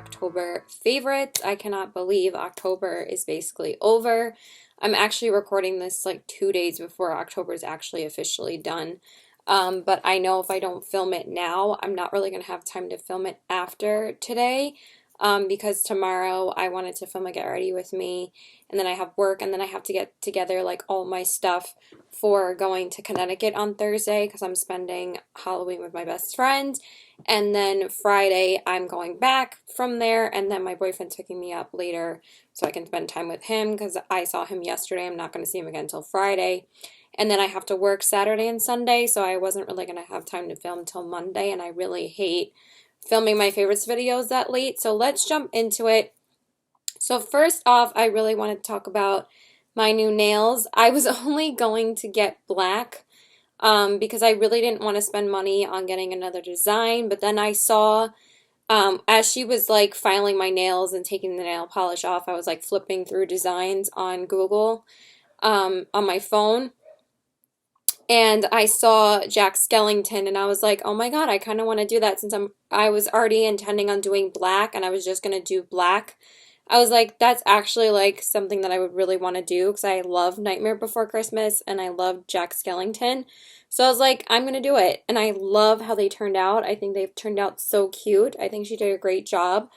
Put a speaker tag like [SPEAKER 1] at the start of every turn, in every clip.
[SPEAKER 1] October favorites. I cannot believe October is basically over. I'm actually recording this like 2 days before October is actually officially done. But I know if I don't film it now, I'm not really going to have time to film it after today. Because tomorrow I wanted to film a Get Ready With Me, and then I have work, and then I have to get together like all my stuff for going to Connecticut on Thursday because I'm spending Halloween with my best friend, and then Friday I'm going back from there, and then my boyfriend's picking me up later so I can spend time with him because I saw him yesterday. I'm not going to see him again until Friday. And then I have to work Saturday and Sunday, so I wasn't really going to have time to film till Monday, and I really hate filming my favorites videos that late. So let's jump into it. So first off, I really want to talk about my new nails. I was only going to get black because I really didn't want to spend money on getting another design, but then I saw as she was like filing my nails and taking the nail polish off, I was like flipping through designs on Google on my phone. And I saw Jack Skellington, and I was like, oh my God, I kind of want to do that since I was already intending on doing black, and I was just going to do black. I was like, that's actually like something that I would really want to do because I love Nightmare Before Christmas and I love Jack Skellington. So I was like, I'm going to do it. And I love how they turned out. I think they've turned out so cute. I think she did a great job.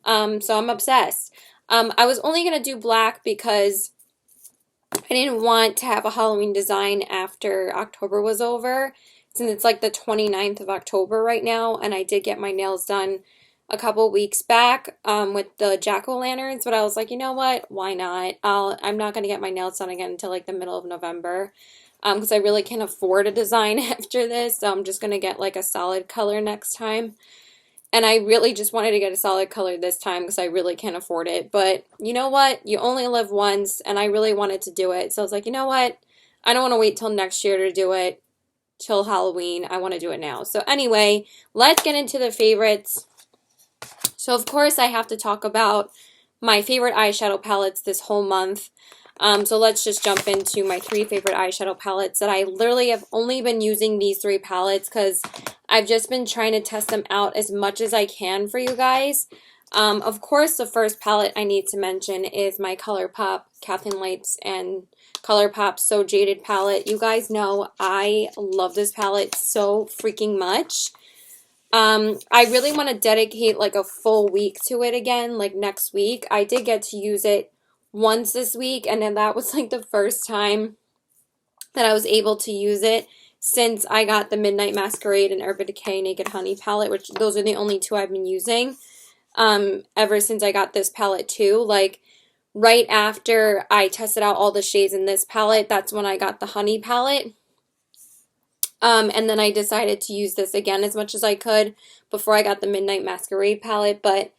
[SPEAKER 1] So I'm obsessed. I was only going to do black because I didn't want to have a Halloween design after October was over, since it's like the 29th of October right now, and I did get my nails done a couple weeks back with the jack-o'-lanterns, but I was like, you know what, why not? I'm not going to get my nails done again until like the middle of November, because I really can't afford a design after this, so I'm just going to get like a solid color next time. And I really just wanted to get a solid color this time because I really can't afford it. But you know what? You only live once, and I really wanted to do it. So I was like, you know what? I don't want to wait till next year to do it, till Halloween. I want to do it now. So anyway, let's get into the favorites. So of course I have to talk about my favorite eyeshadow palettes this whole month. So let's just jump into my 3 favorite eyeshadow palettes that I literally have only been using these 3 palettes because I've just been trying to test them out as much as I can for you guys. Of course, the first palette I need to mention is my ColourPop Kathleen Lights and ColourPop So Jaded palette. You guys know I love this palette so freaking much. I really want to dedicate like a full week to it again, like next week. I did get to use it once this week, and then that was like the first time that I was able to use it since I got the Midnight Masquerade and Urban Decay Naked Honey palette, which those are the only 2 I've been using ever since I got this palette too. Like right after I tested out all the shades in this palette, that's when I got the Honey palette. And then I decided to use this again as much as I could before I got the Midnight Masquerade palette, but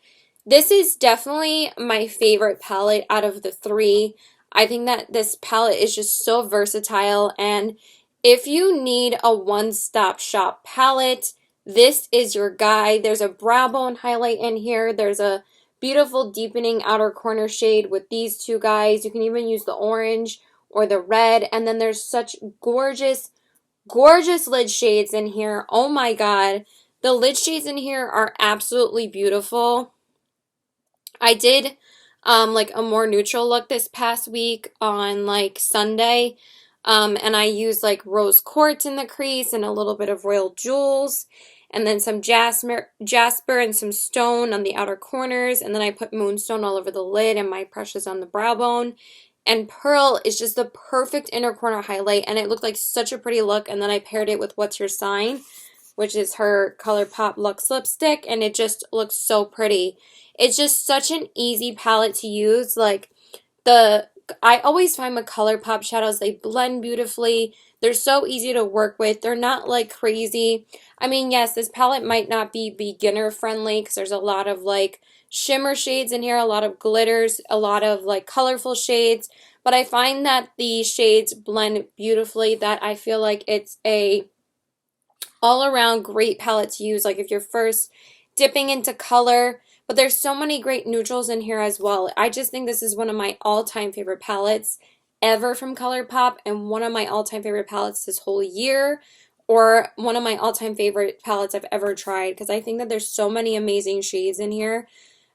[SPEAKER 1] this is definitely my favorite palette out of the 3. I think that this palette is just so versatile, and if you need a one-stop shop palette, this is your guy. There's a brow bone highlight in here. There's a beautiful deepening outer corner shade with these 2 guys. You can even use the orange or the red, and then there's such gorgeous lid shades in here. Oh my God. The lid shades in here are absolutely beautiful. I did like a more neutral look this past week on like Sunday, and I used like rose quartz in the crease and a little bit of royal jewels, and then some jasper and some stone on the outer corners, and then I put moonstone all over the lid and my precious on the brow bone. And pearl is just the perfect inner corner highlight, and it looked like such a pretty look. And then I paired it with What's Your Sign, which is her ColourPop Luxe lipstick, and it just looks so pretty. It's just such an easy palette to use. Like I always find with ColourPop shadows, they blend beautifully. They're so easy to work with. They're not like crazy. I mean, yes, this palette might not be beginner friendly because there's a lot of like shimmer shades in here, a lot of glitters, a lot of like colorful shades, but I find that the shades blend beautifully, that I feel like it's a all-around great palette to use like if you're first dipping into color. But there's so many great neutrals in here as well. I just think this is one of my all-time favorite palettes ever from ColourPop, and one of my all-time favorite palettes this whole year, or one of my all-time favorite palettes I've ever tried, because I think that there's so many amazing shades in here.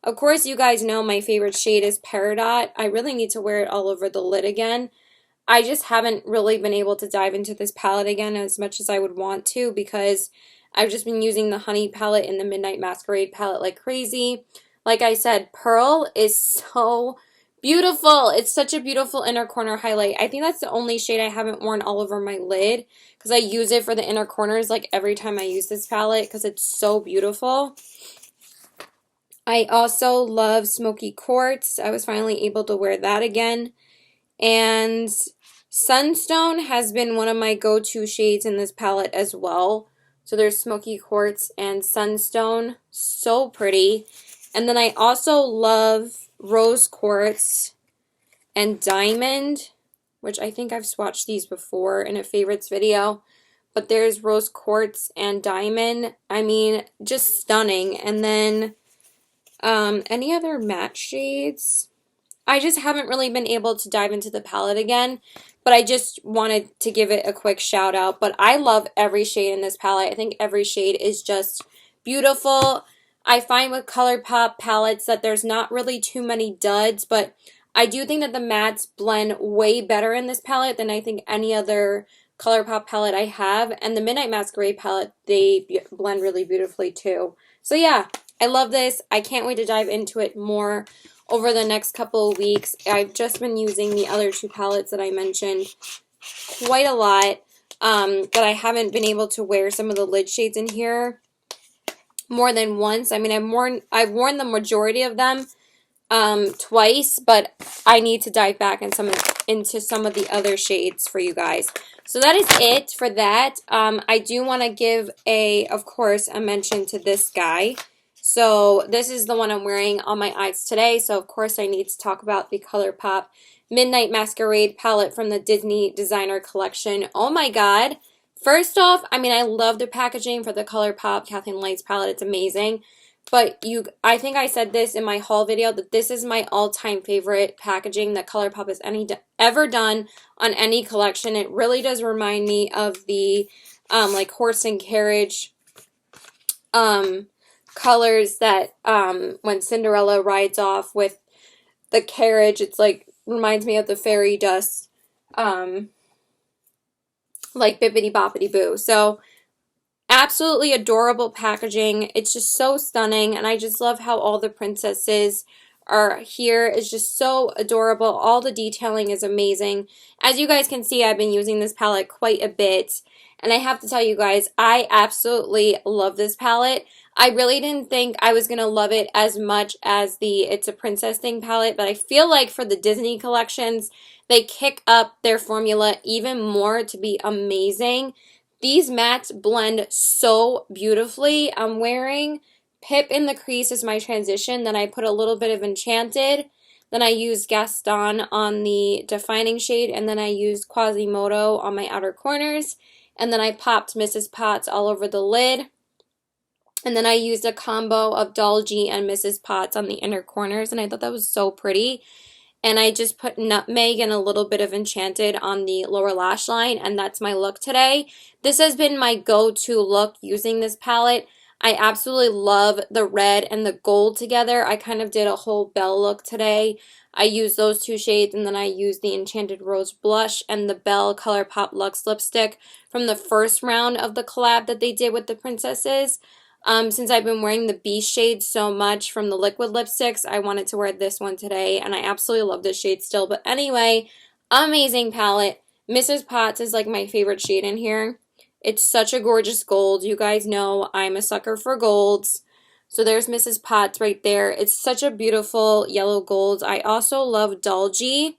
[SPEAKER 1] Of course, you guys know my favorite shade is Peridot. I really need to wear it all over the lid again. I just haven't really been able to dive into this palette again as much as I would want to because I've just been using the Honey palette and the Midnight Masquerade palette like crazy. Like I said, Pearl is so beautiful. It's such a beautiful inner corner highlight. I think that's the only shade I haven't worn all over my lid because I use it for the inner corners like every time I use this palette because it's so beautiful. I also love Smoky Quartz. I was finally able to wear that again. And Sunstone has been one of my go-to shades in this palette as well. So there's Smoky Quartz and Sunstone. So pretty. And then I also love Rose Quartz and Diamond, which I think I've swatched these before in a favorites video. But there's Rose Quartz and Diamond. I mean, just stunning. And then any other matte shades? I just haven't really been able to dive into the palette again, but I just wanted to give it a quick shout out. But I love every shade in this palette. I think every shade is just beautiful. I find with ColourPop palettes that there's not really too many duds, but I do think that the mattes blend way better in this palette than I think any other ColourPop palette I have. And the Midnight Masquerade palette, they blend really beautifully too. So yeah, I love this. I can't wait to dive into it more over the next couple of weeks. I've just been using the other two palettes that I mentioned quite a lot, but I haven't been able to wear some of the lid shades in here more than once. I mean, I've worn the majority of them twice, but I need to dive back into some of the other shades for you guys. So that is it for that. I do want to give of course, a mention to this guy. So this is the one I'm wearing on my eyes today. So of course I need to talk about the ColourPop Midnight Masquerade palette from the Disney Designer Collection. Oh my god. First off, I mean, I love the packaging for the ColourPop Kathleen Lights palette. It's amazing. But I think I said this in my haul video that this is my all-time favorite packaging that ColourPop has ever done on any collection. It really does remind me of the like horse and carriage colors that when Cinderella rides off with the carriage, it's like reminds me of the fairy dust like Bippity Boppity Boo. So absolutely adorable packaging. It's just so stunning, and I just love how all the princesses are here. It's just so adorable. All the detailing is amazing. As you guys can see, I've been using this palette quite a bit, and I have to tell you guys, I absolutely love this palette. I really didn't think I was going to love it as much as the It's a Princess Thing palette, but I feel like for the Disney collections, they kick up their formula even more to be amazing. These mattes blend so beautifully. I'm wearing Pip in the crease as my transition. Then I put a little bit of Enchanted. Then I used Gaston on the defining shade. And then I used Quasimodo on my outer corners. And then I popped Mrs. Potts all over the lid. And then I used a combo of Dolce and Mrs. Potts on the inner corners. And I thought that was so pretty. And I just put Nutmeg and a little bit of Enchanted on the lower lash line, and that's my look today. This has been my go-to look using this palette. I absolutely love the red and the gold together. I kind of did a whole Belle look today. I used those two shades, and then I used the Enchanted Rose Blush and the Belle ColourPop Luxe Lipstick from the first round of the collab that they did with the princesses. Since I've been wearing the Beast shade so much from the liquid lipsticks, I wanted to wear this one today, and I absolutely love this shade still. But anyway, amazing palette. Mrs. Potts is like my favorite shade in here. It's such a gorgeous gold. You guys know I'm a sucker for golds. So there's Mrs. Potts right there. It's such a beautiful yellow gold. I also love Dolce.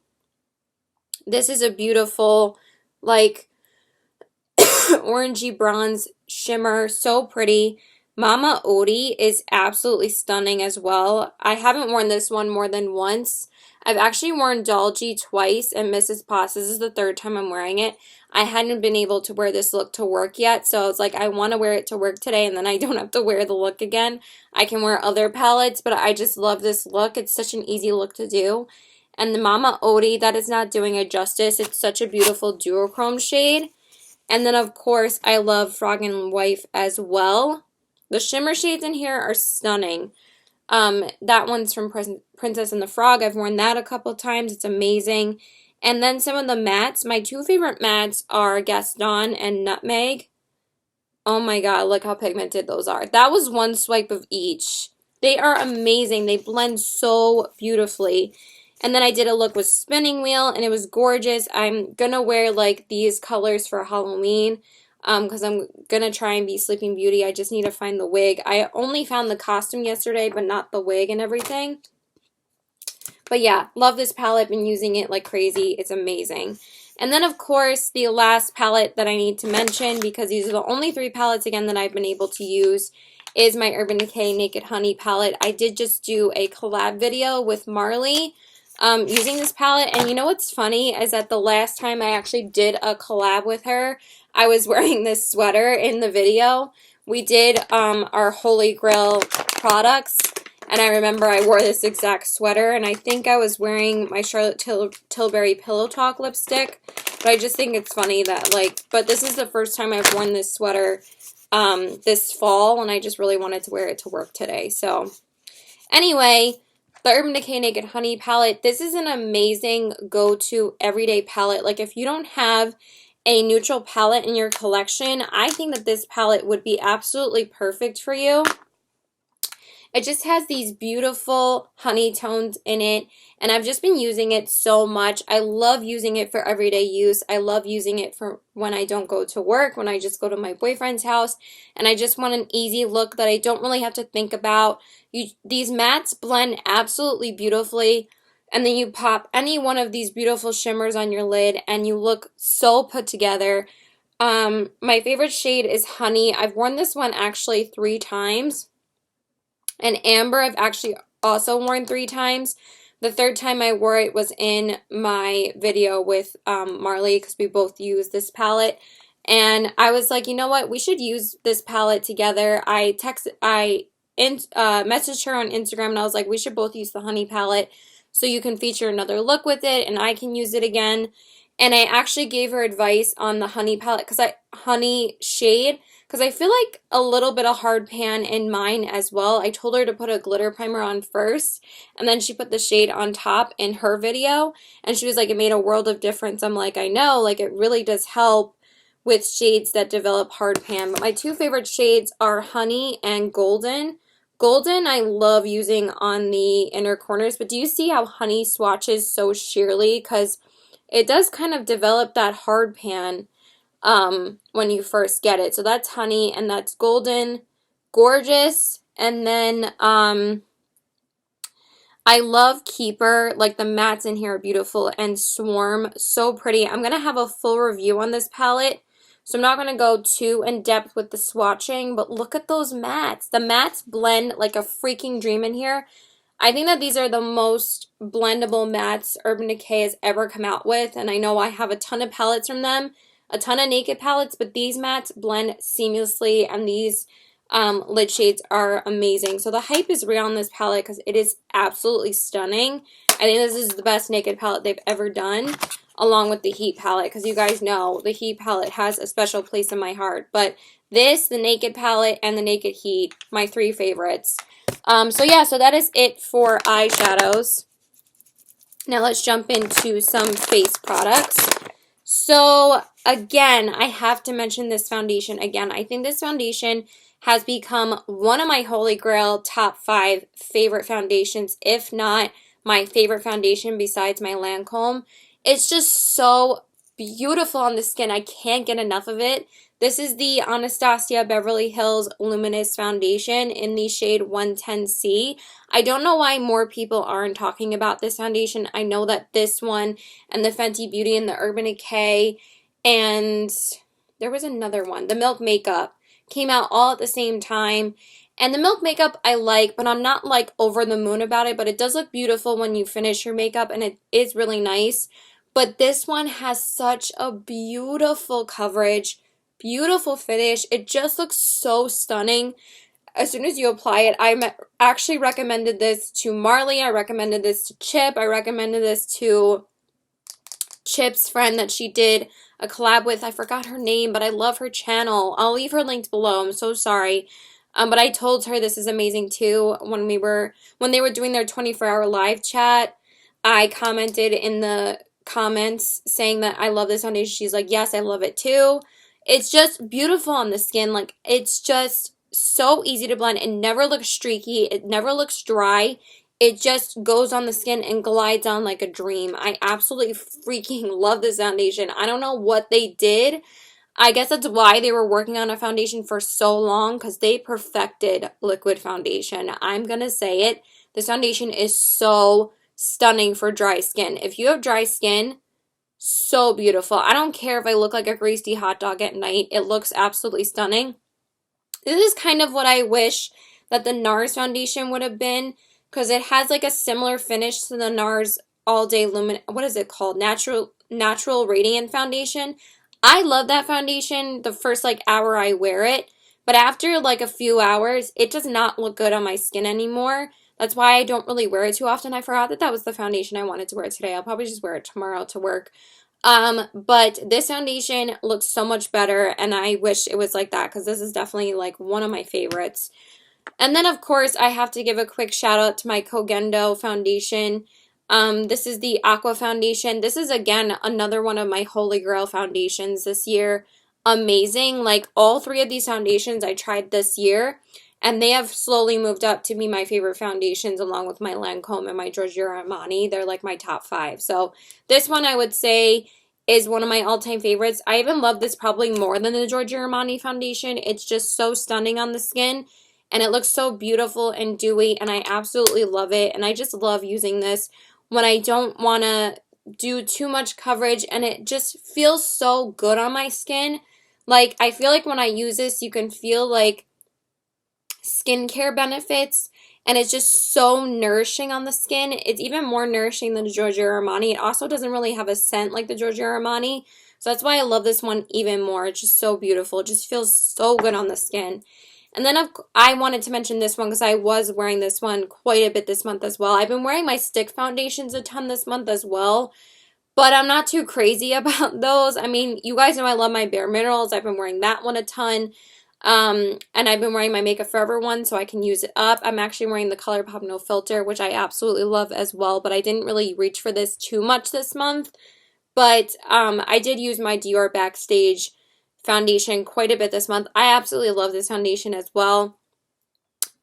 [SPEAKER 1] This is a beautiful, like, orangey bronze shimmer. So pretty. Mama Odie is absolutely stunning as well. I haven't worn this one more than once. I've actually worn Dolce twice and Mrs. Potts. This is the third time I'm wearing it. I hadn't been able to wear this look to work yet, so I was like, I want to wear it to work today, and then I don't have to wear the look again. I can wear other palettes, but I just love this look. It's such an easy look to do. And the Mama Odie, that is not doing it justice. It's such a beautiful duochrome shade. And then, of course, I love Frog and Wife as well. The shimmer shades in here are stunning. That one's from Princess and the Frog. I've worn that a couple times. It's amazing. And then some of the mattes. My two favorite mattes are Gaston and Nutmeg. Oh my god, look how pigmented those are. That was one swipe of each. They are amazing. They blend so beautifully. And then I did a look with Spinning Wheel, and it was gorgeous. I'm gonna wear like these colors for Halloween, because I'm gonna try and be Sleeping Beauty. I just need to find the wig. I only found the costume yesterday, but not the wig and everything. But yeah, love this palette. Been using it like crazy. It's amazing. And then, of course, the last palette that I need to mention, because these are the only three palettes, again, that I've been able to use, is my Urban Decay Naked Honey palette. I did just do a collab video with Marley using this palette. And you know what's funny is that the last time I actually did a collab with her, I was wearing this sweater in the video. We did our Holy Grail products. And I remember I wore this exact sweater, and I think I was wearing my Charlotte Tilbury Pillow Talk lipstick. But I just think it's funny that, like, but this is the first time I've worn this sweater this fall, and I just really wanted to wear it to work today. So, anyway, the Urban Decay Naked Honey palette, this is an amazing go-to everyday palette. Like, if you don't have a neutral palette in your collection, I think that this palette would be absolutely perfect for you. It just has these beautiful honey tones in it, and I've just been using it so much. I love using it for everyday use. I love using it for when I don't go to work, when I just go to my boyfriend's house, and I just want an easy look that I don't really have to think about. These mattes blend absolutely beautifully, and then you pop any one of these beautiful shimmers on your lid, and you look so put together. My favorite shade is Honey. I've worn this one actually 3 times. And Amber I've actually also worn 3 times. The third time I wore it was in my video with Marley, because we both used this palette. And I was like, you know what? We should use this palette together. I messaged her on Instagram, and I was like, we should both use the Honey palette so you can feature another look with it, and I can use it again. And I actually gave her advice on the Honey palette, Honey shade, because I feel like a little bit of hard pan in mine as well. I told her to put a glitter primer on first, and then she put the shade on top in her video, and she was like, it made a world of difference. I'm like, I know, like, it really does help with shades that develop hard pan. But my 2 favorite shades are Honey and Golden. Golden I love using on the inner corners, but do you see how Honey swatches so sheerly? Because it does kind of develop that hard pan when you first get it. So that's Honey, and that's Golden. Gorgeous. And then I love Keeper. Like, the mattes in here are beautiful, and Swarm, so pretty. I'm going to have a full review on this palette, so I'm not going to go too in depth with the swatching, but look at those mattes. The mattes blend like a freaking dream in here. I think that these are the most blendable mattes Urban Decay has ever come out with, and I know I have a ton of palettes from them, a ton of naked palettes, but these mattes blend seamlessly, and these lid shades are amazing. So the hype is real on this palette because it is absolutely stunning. I think this is the best naked palette they've ever done, along with the Heat palette, because you guys know the Heat palette has a special place in my heart. But this, the Naked palette, and the Naked Heat, my 3 favorites. So yeah, so that is it for eyeshadows. Now let's jump into some face products. So again, I have to mention this foundation again. I think this foundation has become one of my holy grail top 5 favorite foundations, if not my favorite foundation besides my Lancome. It's just so beautiful on the skin. I can't get enough of it. This is the Anastasia Beverly Hills Luminous Foundation in the shade 110C. I don't know why more people aren't talking about this foundation. I know that this one and the Fenty Beauty and the Urban Decay, and there was another one, the Milk Makeup, came out all at the same time. And the Milk Makeup I like, but I'm not like over the moon about it, but it does look beautiful when you finish your makeup, and it is really nice. But this one has such a beautiful coverage, beautiful finish. It just looks so stunning as soon as you apply it. I actually recommended this to Marley. I recommended this to Chip. I recommended this to Chip's friend that she did a collab with. I forgot her name, but I love her channel. I'll leave her linked below. I'm so sorry. But I told her this is amazing too. When they were doing their 24-hour live chat, I commented in the comments saying that I love this foundation. She's like, yes, I love it too. It's just beautiful on the skin. Like, it's just so easy to blend. It never looks streaky. It never looks dry. It just goes on the skin and glides on like a dream. I absolutely freaking love this foundation. I don't know what they did. I guess that's why they were working on a foundation for so long, because they perfected liquid foundation. I'm gonna say it. This foundation is so stunning for dry skin. If you have dry skin, so beautiful. I don't care if I look like a greasy hot dog at night. It looks absolutely stunning. This is kind of what I wish that the NARS foundation would have been, because it has like a similar finish to the NARS All Day what is it called? Natural Radiant Foundation. I love that foundation the first like hour I wear it, but after like a few hours, it does not look good on my skin anymore. That's why I don't really wear it too often. I forgot that that was the foundation I wanted to wear today. I'll probably just wear it tomorrow to work. But this foundation looks so much better, and I wish it was like that, because this is definitely like one of my favorites. And then, of course, I have to give a quick shout out to my Kogendo foundation. This is the Aqua Foundation. This is, again, another one of my Holy Grail foundations this year. Amazing. Like, all three of these foundations I tried this year, and they have slowly moved up to be my favorite foundations, along with my Lancome and my Giorgio Armani. They're like my top 5. So this one I would say is one of my all-time favorites. I even love this probably more than the Giorgio Armani foundation. It's just so stunning on the skin, and it looks so beautiful and dewy, and I absolutely love it. And I just love using this when I don't want to do too much coverage, and it just feels so good on my skin. Like, I feel like when I use this, you can feel like skincare benefits, and it's just so nourishing on the skin. It's even more nourishing than the Giorgio Armani. It also doesn't really have a scent like the Giorgio Armani, so that's why I love this one even more. It's just so beautiful. It just feels so good on the skin. And then I wanted to mention this one because I was wearing this one quite a bit this month as well. I've been wearing my stick foundations a ton this month as well, but I'm not too crazy about those. I mean, you guys know I love my Bare Minerals. I've been wearing that one a ton. And I've been wearing my Makeup Forever one so I can use it up. I'm actually wearing the ColourPop No Filter, which I absolutely love as well, but I didn't really reach for this too much this month. But I did use my Dior Backstage foundation quite a bit this month. I absolutely love this foundation as well.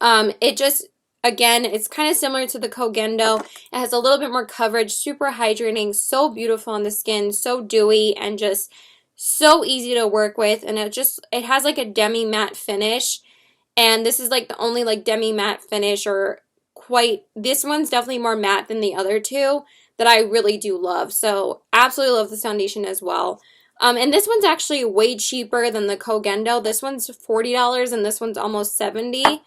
[SPEAKER 1] It just, again, it's kind of similar to the Kogendo. It has a little bit more coverage, super hydrating, so beautiful on the skin, so dewy, and just so easy to work with. And it has like a demi matte finish, and this is like the only like demi matte finish, or this one's definitely more matte than the other two that I really do love. So absolutely love this foundation as well. And this one's actually way cheaper than the Kogendo. This one's $40 and this one's almost $70.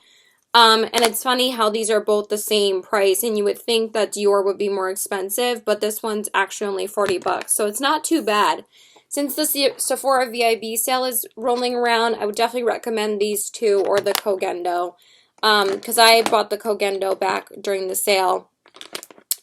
[SPEAKER 1] And it's funny how these are both the same price, and you would think that Dior would be more expensive, but this one's actually only 40 bucks. So it's not too bad. Since the Sephora VIB sale is rolling around, I would definitely recommend these two or the Kogendo. Because I bought the Kogendo back during the sale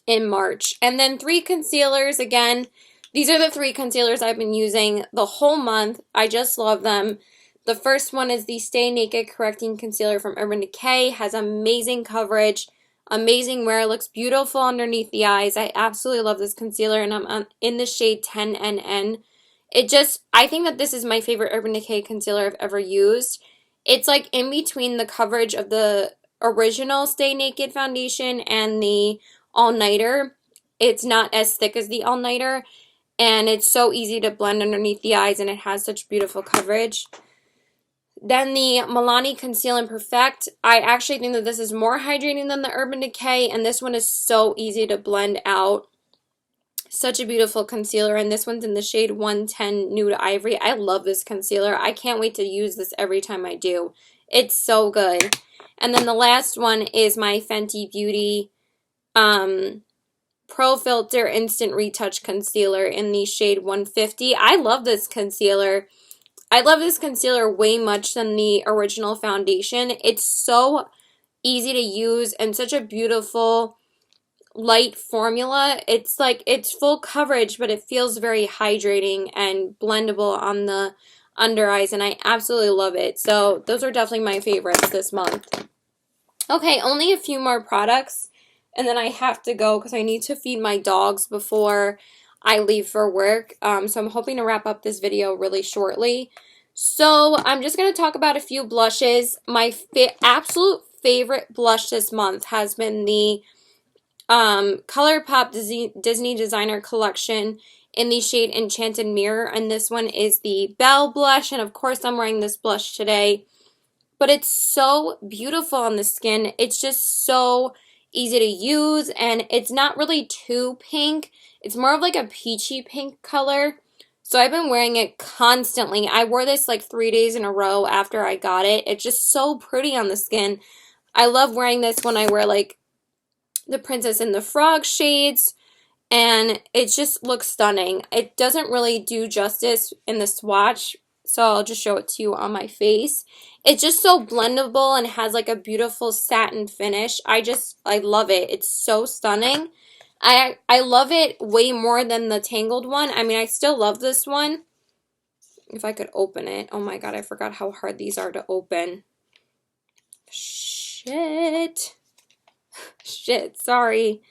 [SPEAKER 1] in March. And then 3 concealers again. These are the 3 concealers I've been using the whole month. I just love them. The first one is the Stay Naked Correcting Concealer from Urban Decay. Has amazing coverage, amazing wear, looks beautiful underneath the eyes. I absolutely love this concealer, and I'm in the shade 10NN. I think that this is my favorite Urban Decay concealer I've ever used. It's like in between the coverage of the original Stay Naked foundation and the All Nighter. It's not as thick as the All Nighter, and it's so easy to blend underneath the eyes, and it has such beautiful coverage. Then the Milani Conceal and Perfect. I actually think that this is more hydrating than the Urban Decay, and this one is so easy to blend out. Such a beautiful concealer, and this one's in the shade 110 Nude Ivory. I love this concealer. I can't wait to use this every time I do. It's so good. And then the last one is my Fenty Beauty Pro Filter Instant Retouch Concealer in the shade 150. I love this concealer. I love this concealer way much than the original foundation. It's so easy to use and such a beautiful light formula. It's full coverage, but it feels very hydrating and blendable on under eyes, and I absolutely love it. So those are definitely my favorites this month. Okay, only a few more products, and then I have to go because I need to feed my dogs before I leave for work. So I'm hoping to wrap up this video really shortly. So I'm just going to talk about a few blushes. My absolute favorite blush this month has been the ColourPop Disney Designer Collection in the shade Enchanted Mirror, and this one is the Belle blush, and of course I'm wearing this blush today. But it's so beautiful on the skin. It's just so easy to use, and it's not really too pink. It's more of like a peachy pink color. So I've been wearing it constantly. I wore this like 3 days in a row after I got it. It's just so pretty on the skin. I love wearing this when I wear like the Princess and the Frog shades, and it just looks stunning. It doesn't really do justice in the swatch, so I'll just show it to you on my face. It's just so blendable and has like a beautiful satin finish. I love it. It's so stunning. I love it way more than the Tangled one. I mean, I still love this one. If I could open it. Oh my god, I forgot how hard these are to open. Shit. Shit, sorry.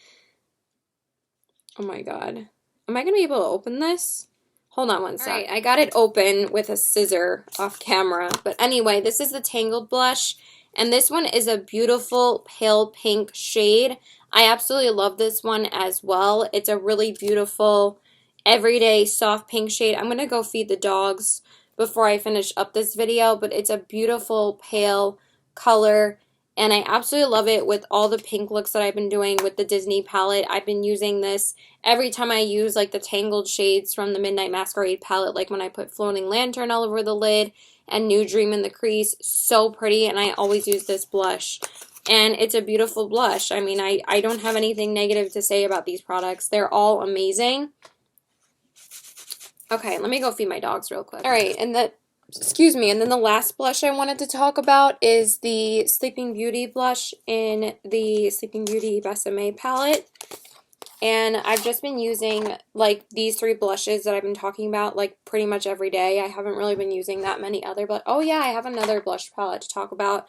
[SPEAKER 1] Oh my god. Am I going to be able to open this? Hold on one sec. Alright, I got it open with a scissor off camera. But anyway, this is the Tangled blush. And this one is a beautiful pale pink shade. I absolutely love this one as well. It's a really beautiful, everyday, soft pink shade. I'm going to go feed the dogs before I finish up this video. But it's a beautiful, pale color. And I absolutely love it with all the pink looks that I've been doing with the Disney palette. I've been using this every time I use like the Tangled shades from the Midnight Masquerade palette, like when I put Floating Lantern all over the lid and New Dream in the crease. So pretty, and I always use this blush. And it's a beautiful blush. I mean, I don't have anything negative to say about these products. They're all amazing. Okay, let me go feed my dogs real quick. Alright, and then the last blush I wanted to talk about is the Sleeping Beauty blush in the Sleeping Beauty Besame palette. And I've just been using like these 3 blushes that I've been talking about like pretty much every day. I haven't really been using that many other, but oh yeah, I have another blush palette to talk about.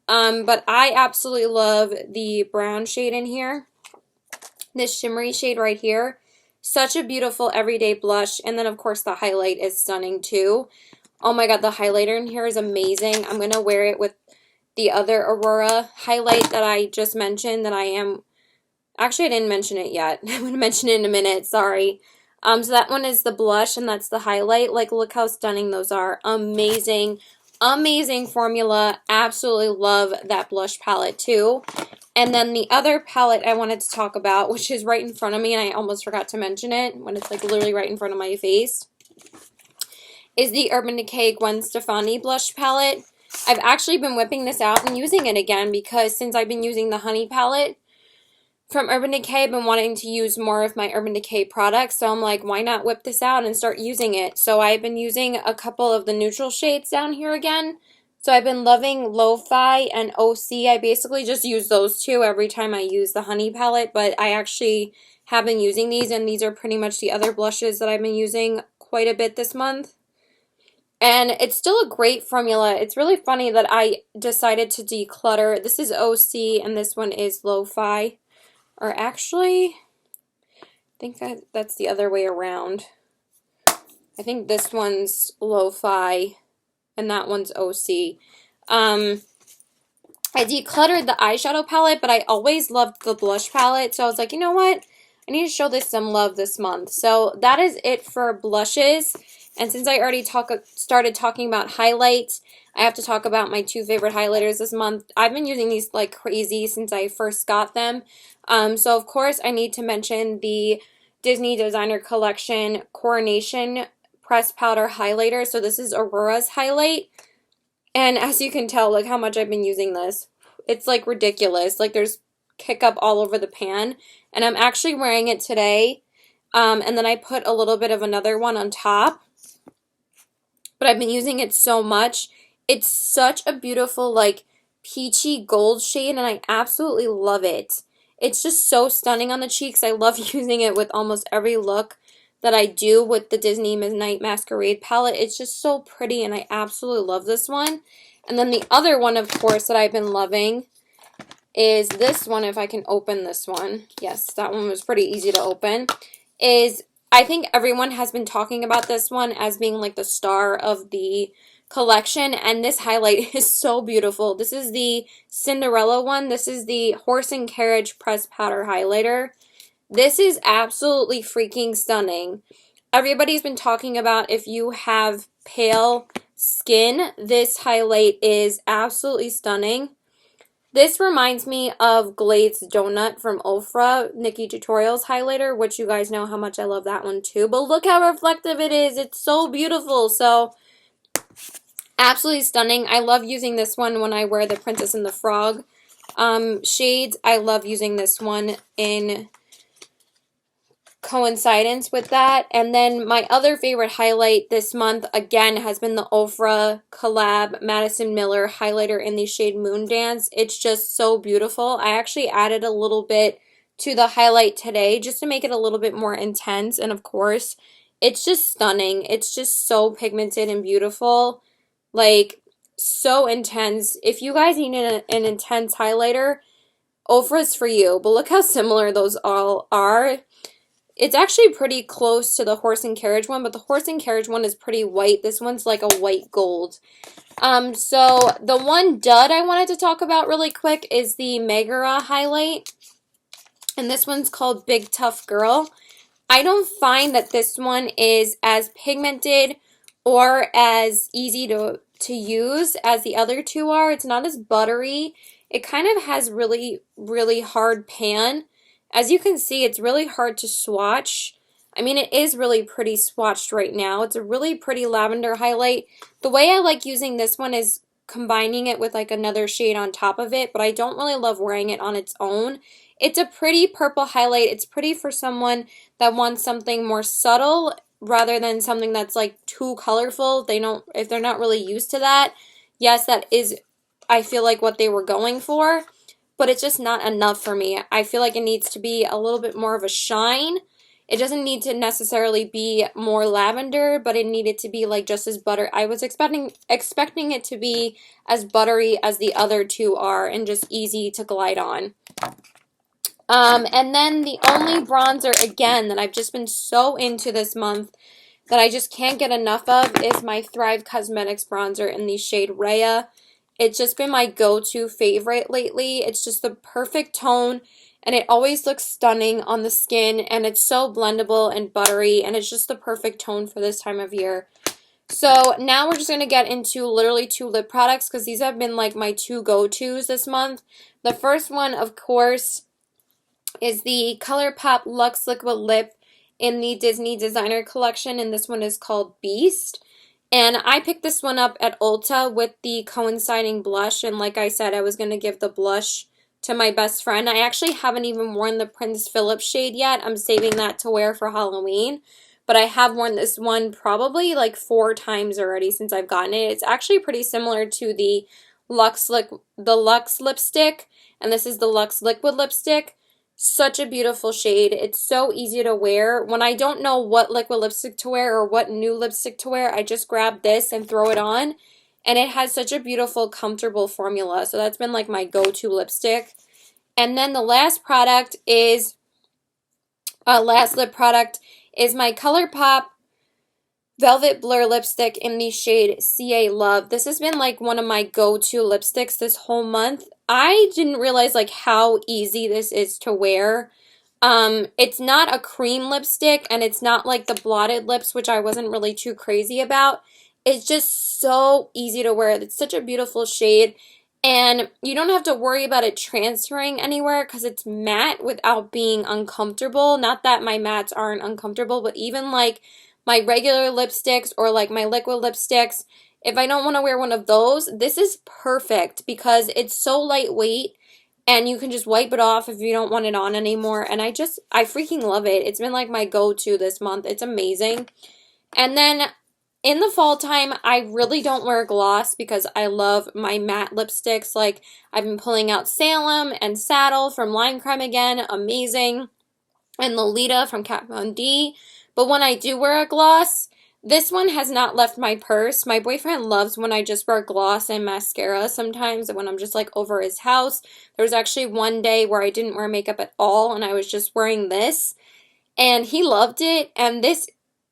[SPEAKER 1] But I absolutely love the brown shade in here. This shimmery shade right here. Such a beautiful everyday blush. And then of course the highlight is stunning too. Oh my god, the highlighter in here is amazing. I'm going to wear it with the other Aurora highlight that I just mentioned that I am... Actually, I didn't mention it yet. I'm going to mention it in a minute. Sorry. So that one is the blush, and that's the highlight. Like, look how stunning those are. Amazing. Amazing formula. Absolutely love that blush palette, too. And then the other palette I wanted to talk about, which is right in front of me, and I almost forgot to mention it when it's, like, literally right in front of my face, is the Urban Decay Gwen Stefani blush palette. I've actually been whipping this out and using it again because since I've been using the Honey palette from Urban Decay, I've been wanting to use more of my Urban Decay products, so I'm like, why not whip this out and start using it? So I've been using a couple of the neutral shades down here again. So I've been loving Lo-Fi and OC. I basically just use those 2 every time I use the Honey palette, but I actually have been using these, and these are pretty much the other blushes that I've been using quite a bit this month. And it's still a great formula. It's really funny that I decided to declutter. This is OC and this one is Lo-Fi. Or actually, I think that's the other way around. I think this one's Lo-Fi and that one's OC. I decluttered the eyeshadow palette, but I always loved the blush palette. So I was like, you know what? I need to show this some love this month. So that is it for blushes. And since I already started talking about highlights, I have to talk about my 2 favorite highlighters this month. I've been using these like crazy since I first got them. So of course I need to mention the Disney Designer Collection Coronation Pressed Powder Highlighter. So this is Aurora's highlight. And as you can tell, look how much I've been using this. It's like ridiculous. Like there's kick up all over the pan. And I'm actually wearing it today. And then I put a little bit of another one on top. But I've been using it so much. It's such a beautiful, like, peachy gold shade, and I absolutely love it. It's just so stunning on the cheeks. I love using it with almost every look that I do with the Disney Midnight Masquerade palette. It's just so pretty, and I absolutely love this one. And then the other one, of course, that I've been loving is this one. If I can open this one. Yes, that one was pretty easy to open. I think everyone has been talking about this one as being like the star of the collection, and this highlight is so beautiful. This is the Cinderella one. This is the Horse and Carriage Pressed Powder Highlighter. This is absolutely freaking stunning. Everybody's been talking about if you have pale skin, this highlight is absolutely stunning. This reminds me of Glade's Donut from Ofra, Nikki Tutorials highlighter, which you guys know how much I love that one too. But look how reflective it is. It's so beautiful. So, absolutely stunning. I love using this one when I wear the Princess and the Frog shades. I love using this one in coincidence with that. And then my other favorite highlight this month, again, has been the Ofra collab Madison Miller highlighter in the shade Moon Dance. It's just so beautiful. I actually added a little bit to the highlight today just to make it a little bit more intense. And of course, it's just stunning. It's just so pigmented and beautiful. Like, so intense. If you guys need an intense highlighter, Ofra's for you. But look how similar those all are. It's actually pretty close to the Horse and Carriage one, but the Horse and Carriage one is pretty white. This one's like a white gold. So the one dud I wanted to talk about really quick is the Megara highlight. And this one's called Big Tough Girl. I don't find that this one is as pigmented or as easy to use as the other two are. It's not as buttery. It kind of has really, really hard pan. As you can see, it's really hard to swatch. I mean, it is really pretty swatched right now. It's a really pretty lavender highlight. The way I like using this one is combining it with like another shade on top of it, but I don't really love wearing it on its own. It's a pretty purple highlight. It's pretty for someone that wants something more subtle rather than something that's like too colorful. If they're not really used to that. Yes, that is, I feel like, what they were going for. But it's just not enough for me. I feel like it needs to be a little bit more of a shine. It doesn't need to necessarily be more lavender, but it needed to be like just as butter. I was expecting it to be as buttery as the other two are and just easy to glide on. And then the only bronzer, again, that I've just been so into this month that I just can't get enough of is my Thrive Cosmetics bronzer in the shade Rhea. It's just been my go-to favorite lately. It's just the perfect tone, and it always looks stunning on the skin, and it's so blendable and buttery, and it's just the perfect tone for this time of year. So now we're just going to get into literally 2 lip products because these have been like my 2 go-tos this month. The first one, of course, is the ColourPop Luxe Liquid Lip in the Disney Designer Collection, and this one is called Beast. And I picked this one up at Ulta with the coinciding blush. And like I said, I was going to give the blush to my best friend. I actually haven't even worn the Prince Philip shade yet. I'm saving that to wear for Halloween. But I have worn this one probably like 4 times already since I've gotten it. It's actually pretty similar to the Luxe lipstick. And this is the Luxe Liquid lipstick. Such a beautiful shade. It's so easy to wear. When I don't know what liquid lipstick to wear or what new lipstick to wear, I just grab this and throw it on. And it has such a beautiful, comfortable formula. So that's been like my go-to lipstick. And then the last product is, last lip product is my ColourPop Velvet Blur lipstick in the shade CA Love. This has been like one of my go-to lipsticks this whole month. I didn't realize like how easy this is to wear. It's not a cream lipstick and it's not like the blotted lips, which I wasn't really too crazy about. It's just so easy to wear. It's such a beautiful shade. And you don't have to worry about it transferring anywhere because it's matte without being uncomfortable. Not that my mattes aren't uncomfortable, but even like my regular lipsticks or like my liquid lipsticks, if I don't want to wear one of those, this is perfect because it's so lightweight and you can just wipe it off if you don't want it on anymore. And I freaking love it. It's been like my go-to this month. It's amazing. And then in the fall time, I really don't wear gloss because I love my matte lipsticks. Like I've been pulling out Salem and Saddle from Lime Crime again. Amazing. And Lolita from Kat Von D. But when I do wear a gloss, this one has not left my purse. My boyfriend loves when I just wear gloss and mascara sometimes when I'm just like over his house. There was actually one day where I didn't wear makeup at all and I was just wearing this and he loved it. And this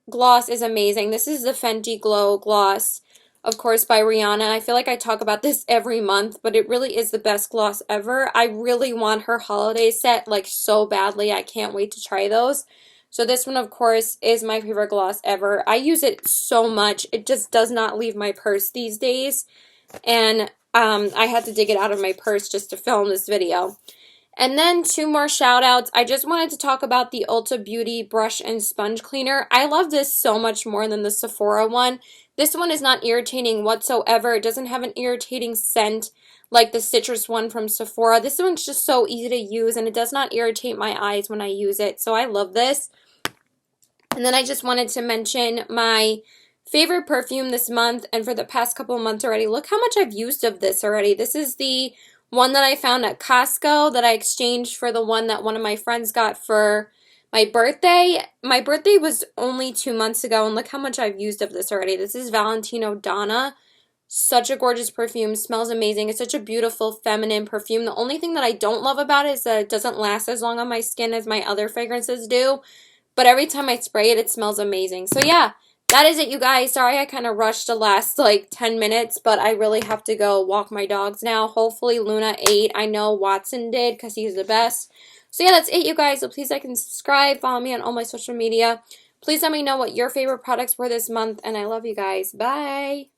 [SPEAKER 1] gloss is amazing. This is the Fenty Glow Gloss, of course, by Rihanna. I feel like I talk about this every month, but it really is the best gloss ever. I really want her holiday set like so badly. I can't wait to try those. So this one, of course, is my favorite gloss ever. I use it so much. It just does not leave my purse these days. And I had to dig it out of my purse just to film this video. And then two more shout outs. I just wanted to talk about the Ulta Beauty Brush and Sponge Cleaner. I love this so much more than the Sephora one. This one is not irritating whatsoever. It doesn't have an irritating scent like the citrus one from Sephora. This one's just so easy to use and it does not irritate my eyes when I use it. So I love this. And then I just wanted to mention my favorite perfume this month and for the past couple of months already. Look how much I've used of this already. This is the one that I found at Costco that I exchanged for the one that one of my friends got for my birthday. My birthday was only 2 months ago and look how much I've used of this already. This is Valentino Donna. Such a gorgeous perfume. Smells amazing. It's such a beautiful feminine perfume. The only thing that I don't love about it is that it doesn't last as long on my skin as my other fragrances do. But every time I spray it, it smells amazing. So yeah, that is it, you guys. Sorry I kind of rushed the last like 10 minutes, but I really have to go walk my dogs now. Hopefully Luna ate. I know Watson did because he's the best. So yeah, that's it, you guys. So please like and subscribe. Follow me on all my social media. Please let me know what your favorite products were this month, and I love you guys. Bye.